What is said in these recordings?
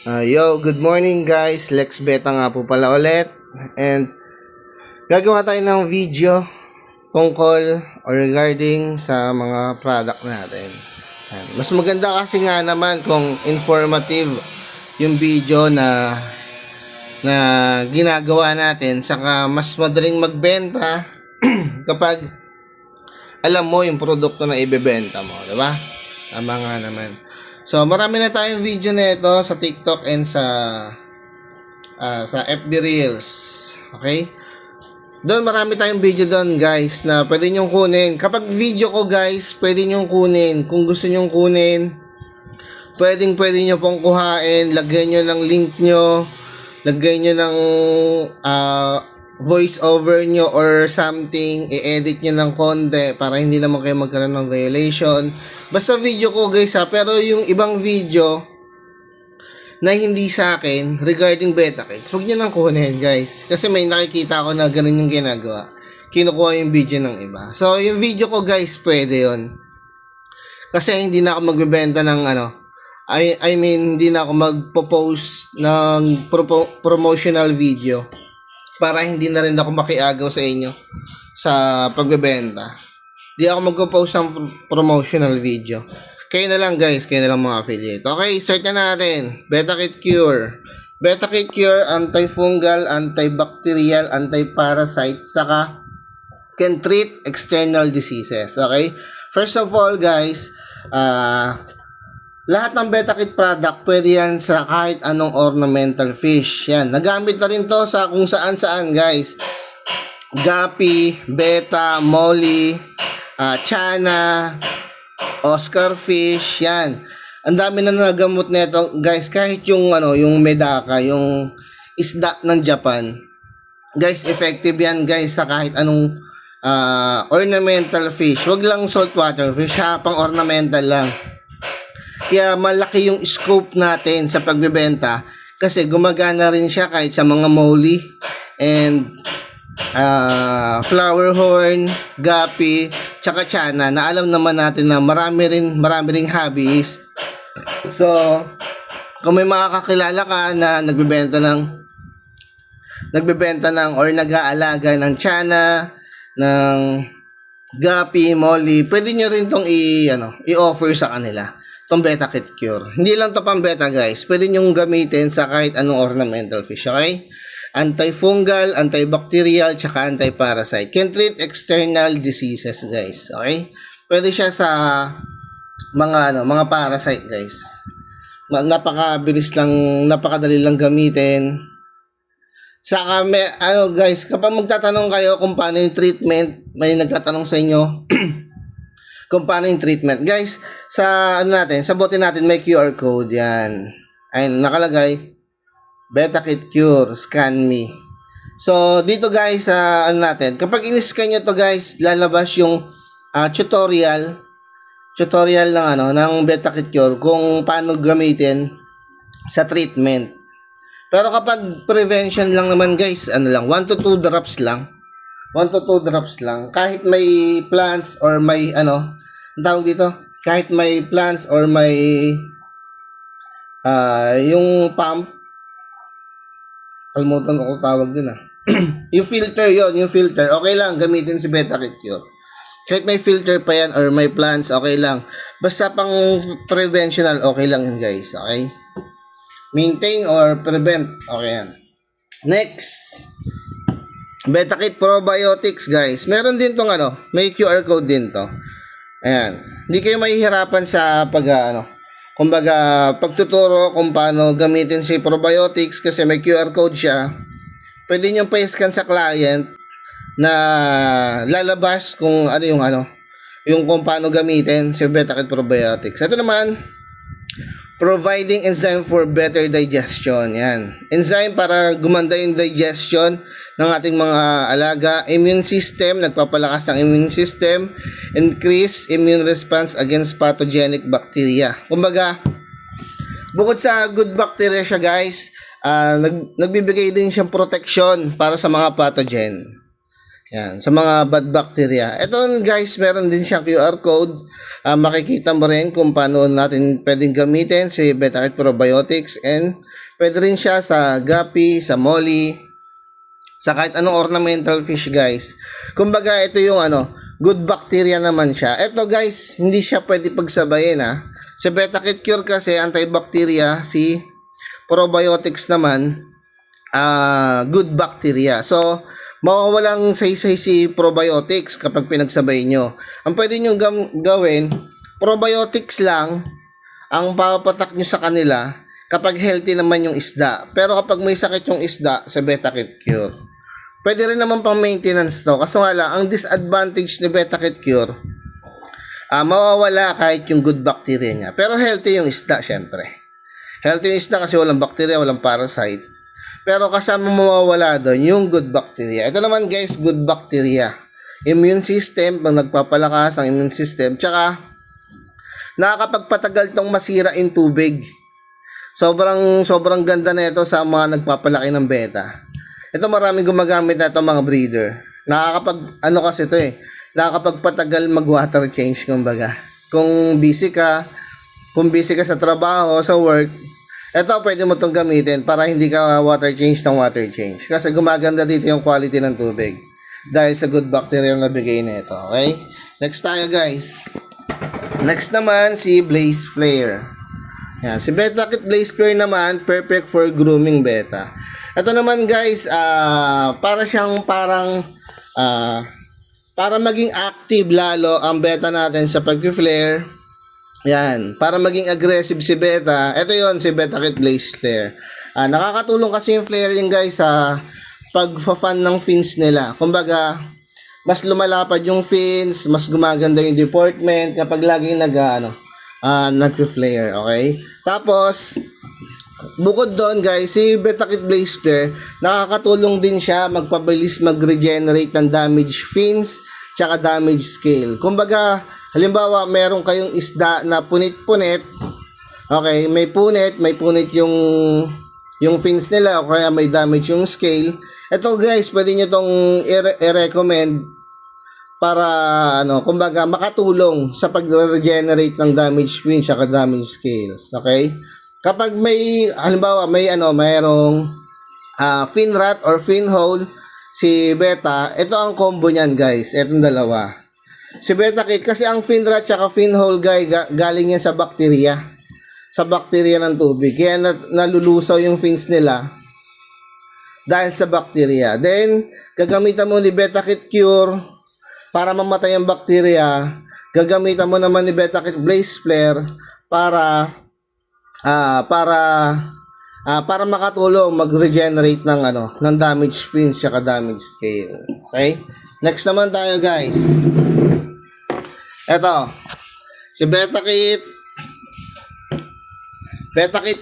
Yo, good morning guys. Lex Beta nga po pala ulit. And gagawa tayo ng video tungkol or regarding sa mga product natin. Mas maganda kasi nga naman kung informative yung video na ginagawa natin, saka mas madaling magbenta kapag alam mo yung produkto na ibebenta mo, di ba? Tama nga naman. So, marami na tayong video na ito sa TikTok and sa FB Reels. Okay? Doon marami tayong video doon, guys, na pwede nyong kunin. Kapag video ko, guys, pwede nyong kunin. Kung gusto nyong kunin, pwede nyo pong kuhain. Lagyan nyo ng link nyo. Lagyan nyo ng voice over nyo or something. I-edit nyo ng konti para hindi naman kayo magkaroon ng violation. Basta video ko, guys, ha. Pero yung ibang video na hindi sa akin regarding beta kits, huwag nyo nang kunin, guys. Kasi may nakikita ko na ganun yung ginagawa. Kinukuha yung video ng iba. So, yung video ko, guys, pwede yon. Kasi hindi na ako magbebenta ng hindi na ako magpo-post ng promotional video para hindi na rin ako makiagaw sa inyo sa pagbebenta. Di ako magpo-post ng promotional video. Kayo na lang, guys, kayo na lang mga affiliate. Okay, start na natin. Beta Kit Cure. Beta Kit Cure, antifungal, antibacterial, antiparasite, saka can treat external diseases. Okay? First of all, guys, lahat ng Beta Kit product, pwede yan sa kahit anong ornamental fish. Yan. Nagamit na rin to sa kung saan-saan, guys. Gapi, beta, molly, chana, Oscar fish, yan. Ang dami na nagamot nito, guys. Kahit yung yung medaka, yung isda ng Japan. Guys, effective yan, guys, sa kahit anong ornamental fish. Wag lang saltwater fish, ha, pang ornamental lang. Kaya malaki yung scope natin sa pagbebenta kasi gumagana rin siya kahit sa mga molly and flower horn, gapi, tsaka chana, na alam naman natin na marami ring hobbyist. So, kung may makakakilala ka na nagbebenta ng or nag-aalaga ng chana, ng gapi, molly, pwede nyo rin tong i-offer sa kanila. Tong Beta Kit Cure. Hindi lang to pang beta, guys. Pwede nyong gamitin sa kahit anong ornamental fish, okay? Antifungal, antibacterial, tsaka antiparasite. Can treat external diseases, guys. Okay? Pwede siya sa mga parasite, guys. Napakabilis lang, napakadali lang gamitin. Saka guys, kapag magtatanong kayo kung paano yung treatment, may nagtatanong sa inyo kung paano yung treatment. Guys, sa sa bote natin may QR code yan. Ayun, nakalagay Beta Kit Cure, scan me. So, dito guys, kapag in-scan nyo to, guys, lalabas yung tutorial ng Beta Kit Cure kung paano gamitin sa treatment. Pero kapag prevention lang naman, guys, 1 to 2 drops lang. 1 to 2 drops lang. Kahit may plants or may tawag dito, kahit may plants or may yung pump, kalmutan ko tawag din yung filter yung filter, okay lang, gamitin si Beta Kit Cure. Kahit may filter pa yan or may plants, okay lang. Basta pang preventional, okay lang yun, guys. Okay? Maintain or prevent, okay yan. Next, Beta Kit Probiotics, guys. Meron din tong may QR code din to. Ayan. Hindi kayo mahihirapan sa kumbaga, pagtuturo kung paano gamitin si probiotics kasi may QR code siya. Pwede nyo pa-scan sa client na lalabas kung yung kung paano gamitin si Beta Kit Probiotics. Ito naman, providing enzyme for better digestion. Yan. Enzyme para gumanda yung digestion ng ating mga alaga. Immune system, nagpapalakas ng immune system. Increase immune response against pathogenic bacteria. Kumbaga, bukod sa good bacteria siya, guys, nagbibigay din siyang protection para sa mga pathogen. Yan, sa mga bad bacteria. Ito guys, meron din siyang QR code. Makikita mo rin kung paano natin pwedeng gamitin si Beta Kit Probiotics, and pwede rin siya sa gapi, sa molly, sa kahit anong ornamental fish guys. Kumbaga ito yung good bacteria naman siya. Ito guys, hindi siya pwede pagsabayin ha. Si Beta Kit Cure kasi antibacteria, si probiotics naman good bacteria. So mawawalang saysay si probiotics kapag pinagsabay nyo. Ang pwede nyo gawin, probiotics lang ang papatak nyo sa kanila kapag healthy naman yung isda. Pero kapag may sakit yung isda, sa Beta Kit Cure, pwede rin naman pang maintenance to. Kaso nga lang, ang disadvantage ni Beta Kit Cure, mawawala kahit yung good bacteria niya. Pero healthy yung isda, syempre. Healthy yung isda kasi walang bacteria, walang parasite. Pero kasama mawawala doon yung good bacteria. Ito naman guys, good bacteria. Immune system, pag nagpapalakas ang immune system. Tsaka, nakakapagpatagal tong masira in tubig. Sobrang ganda na ito sa mga nagpapalaki ng beta. Ito maraming gumagamit na ito mga breeder. Kasi ito nakakapagpatagal mag-water change kumbaga. Kung busy ka sa trabaho, sa work, ito pwede mo itong gamitin para hindi ka water change. Kasi gumaganda dito yung quality ng tubig. Dahil sa good bacteria na bigay nito. Okay? Next tayo guys. Next naman si Blaze Flare. Yan. Si Beta Kit Blaze Flare naman, perfect for grooming beta. Ito naman guys, para maging active lalo ang beta natin sa pag-flare. Yan, para maging aggressive si beta, ito yon si Beta Kit Blaze Flare. Nakakatulong kasi yung flaring guys sa pag-fan ng fins nila. Kumbaga, mas lumalapad yung fins, mas gumaganda yung deportment kapag laging nag-flare, okay? Tapos, bukod doon guys, si Beta Kit Blaze Flare, nakakatulong din siya magpabilis mag-regenerate ng damaged fins tsaka damage scale. Kumbaga, halimbawa, meron kayong isda na punit-punit. Okay, may punit yung fins nila o kaya may damage yung scale. Ito guys, pwede nyo tong i-recommend para kumbaga makatulong sa pag-regenerate ng damage fins at damage scales. Okay? Kapag mayroong fin rot or fin hole si beta, ito ang combo niyan guys. Itong dalawa. Si Beta Kit, kasi ang fin rot at fin hole galing yan sa bacteria. Sa bacteria ng tubig. Kaya nalulusaw yung fins nila dahil sa bacteria. Then, gagamitan mo ni Beta Kit Cure para mamatay ang bacteria. Gagamitan mo naman ni Beta Kit Blaze Flare para makatulong mag-regenerate ng damage fins at damage scale. Okay? Next naman tayo guys. Ito, si Beta Kit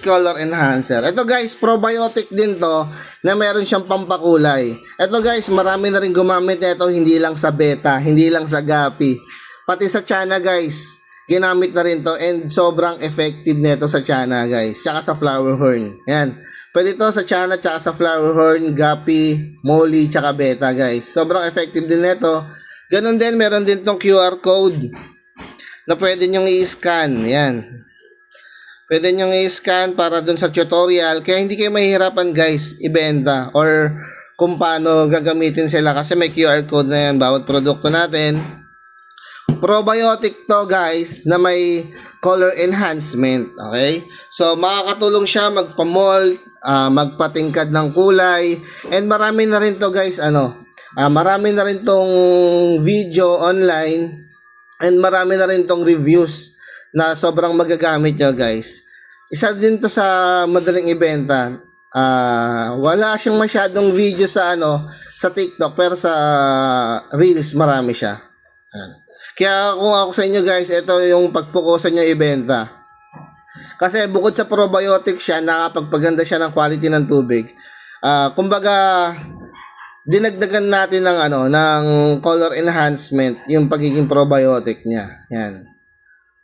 Color Enhancer. Ito guys, probiotic din to na meron siyang pampakulay. Ito guys, marami na rin gumamit nito, hindi lang sa beta, hindi lang sa gapi. Pati sa China guys, ginamit na rin to, and sobrang effective nito sa China guys. Tsaka sa flower horn. Yan. Pwede to sa China, tsaka sa flower horn, gapi, molly, tsaka beta guys. Sobrang effective din nito. Ganon din, meron din tong QR code na pwede nyong i-scan. Yan. Pwede nyong i-scan para dun sa tutorial. Kaya hindi kayo mahihirapan guys ibenta or kung paano gagamitin sila. Kasi may QR code na yan bawat produkto natin. Probiotic to guys na may color enhancement. Okay? So makakatulong siya magpa-mold, magpatingkad ng kulay. And marami na rin to guys marami na rin tong video online, and marami na rin tong reviews na sobrang magagamit nyo guys. Isa din to sa madaling ibenta. Wala siyang masyadong video sa TikTok, pero sa Reels marami siya. Kaya kung ako sa inyo guys, ito yung pagpukusan nyo ibenta. Kasi bukod sa probiotic siya, nakapagpaganda siya ng quality ng tubig. Kumbaga, dinagdagan natin ng color enhancement yung pagiging probiotic niya. Yan.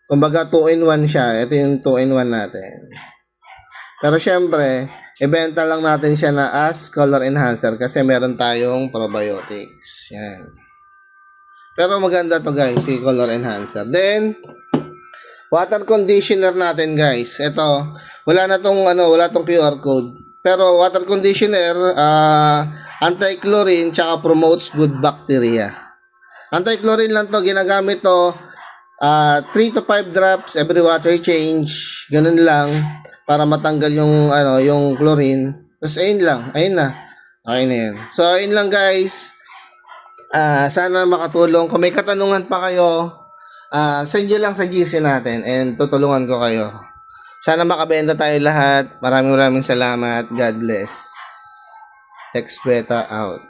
Kumbaga 2-in-1 siya. Ito yung 2-in-1 natin. Pero syempre, ibenta lang natin siya na as color enhancer kasi meron tayong probiotics. Yan. Pero maganda to guys, si color enhancer. Then, water conditioner natin guys. Ito, wala tong QR code. Pero water conditioner, anti-chlorine, tsaka promotes good bacteria. Anti-chlorine lang to, ginagamit to 3 to 5 drops every water change. Ganun lang para matanggal yung chlorine. Tapos ayun na. Okay na yan. So ayun lang guys. Sana makatulong. Kung may katanungan pa kayo, send nyo lang sa GC natin and tutulungan ko kayo. Sana makabenta tayo lahat. Maraming salamat. God bless. Ex Beta out.